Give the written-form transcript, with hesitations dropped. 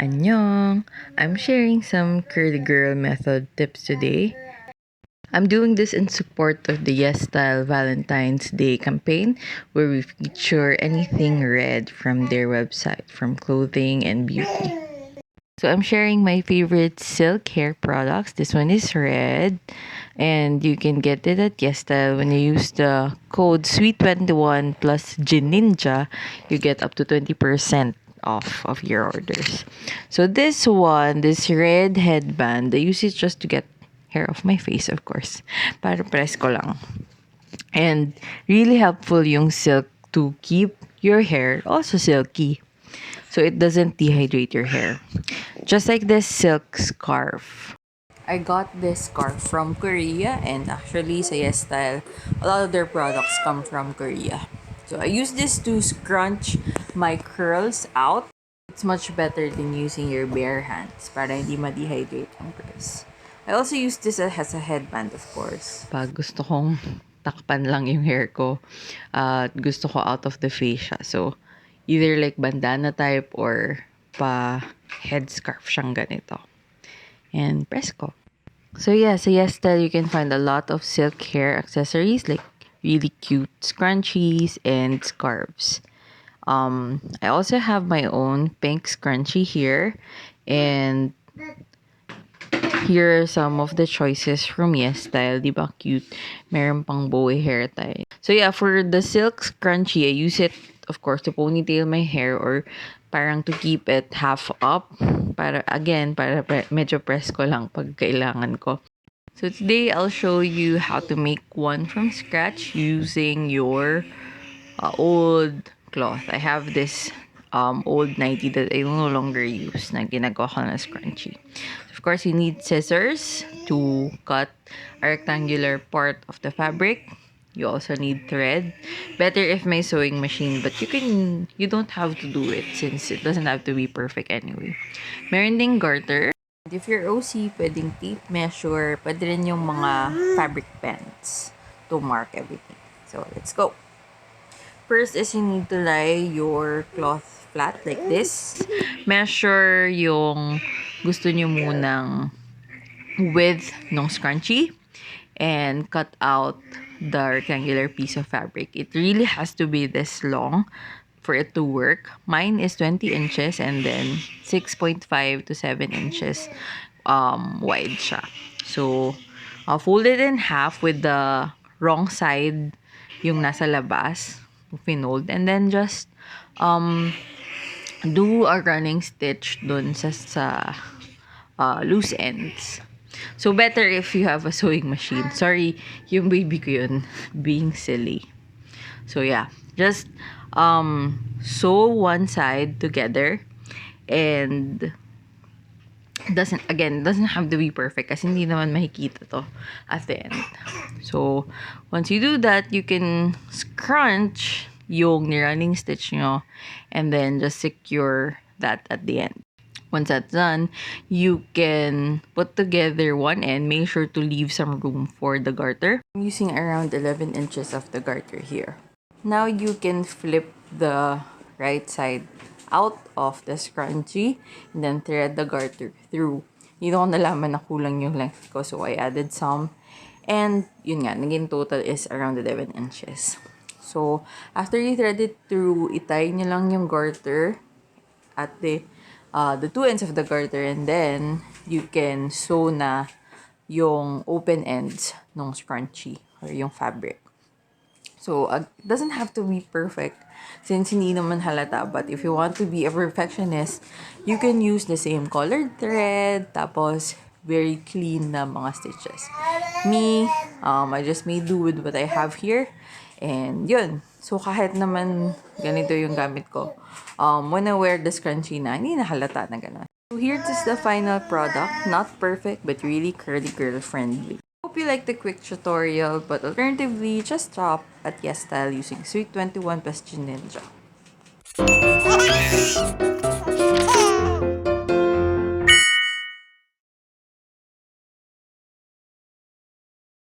Annyeong! I'm sharing some curly girl method tips today. I'm doing this in support of the Yes Style Valentine's Day campaign, where we feature anything red from their website, from clothing and beauty. So I'm sharing my favorite silk hair products. This one is red, and you can get it at Yes Style. When you use the code SWEET21 plus GINYNJA, you get up to 20% off of your orders. So this one, this red headband, I use it just to get hair off my face, of course. Para press ko lang. And really helpful yung silk to keep your hair also silky, so it doesn't dehydrate your hair. Just like this silk scarf. I got this scarf from Korea, and actually sa Yes Style, a lot of their products come from Korea. So I use this to scrunch my curls out. It's much better than using your bare hands para hindi ma-dehydrate ang curls. I also use this as a headband, of course. Pag gusto kong takpan lang yung hair ko, gusto ko out of the face siya. So, either like bandana type or pa headscarf siyang ganito. And press ko. So yeah, sa Yes Style, you can find a lot of silk hair accessories like really cute scrunchies and scarves. I also have my own pink scrunchie here, and here are some of the choices from Yes Style. Di ba cute? Meron pang bowy hair tie. So yeah, for the silk scrunchie, I use it, of course, to ponytail my hair or parang to keep it half up. Para medyo press ko lang pag kailangan ko. So today, I'll show you how to make one from scratch using your old cloth. I have this old nightie that I no longer use na ginagawa ko na scrunchie. Of course, you need scissors to cut a rectangular part of the fabric. You also need thread. Better if may sewing machine, but you don't have to do it since it doesn't have to be perfect anyway. Meron ding garter. If you're OC, pwedeng tape measure, pwede rin yung mga fabric pens to mark everything. So, let's go. First is you need to lie your cloth flat like this. Measure yung gusto nyo munang width ng scrunchie and cut out the rectangular piece of fabric. It really has to be this long for it to work. Mine is 20 inches and then 6.5 to 7 inches wide siya. So, fold it in half with the wrong side yung nasa labas, finold, and then just do a running stitch dun sa loose ends. So, better if you have a sewing machine. Sorry, yung baby ko yun, being silly. So, yeah. Just sew one side together, and doesn't have to be perfect kasi hindi naman makikita to at the end. So, once you do that, you can scrunch yung running stitch nyo and then just secure that at the end. Once that's done, you can put together one end. Make sure to leave some room for the garter. I'm using around 11 inches of the garter here. Now you can flip the right side out of the scrunchie and then thread the garter through. Dito ko nalaman na kulang yung length ko, so I added some. And yun nga, naging total is around 11 inches. So, after you thread it through, itie nyo lang yung garter at the two ends of the garter, and then you can sew na yung open ends ng scrunchie or yung fabric. So, it doesn't have to be perfect since hindi naman halata. But if you want to be a perfectionist, you can use the same colored thread, tapos very clean na mga stitches. Me, I just made do with what I have here. And yun. So, kahit naman ganito yung gamit ko, when I wear the scrunchie na, hindi na halata na gano'n. So, here's the final product. Not perfect, but really curly girl friendly. Hope you like the quick tutorial, but alternatively, just shop at Yes Style using SWEET21 plus GINYNJA.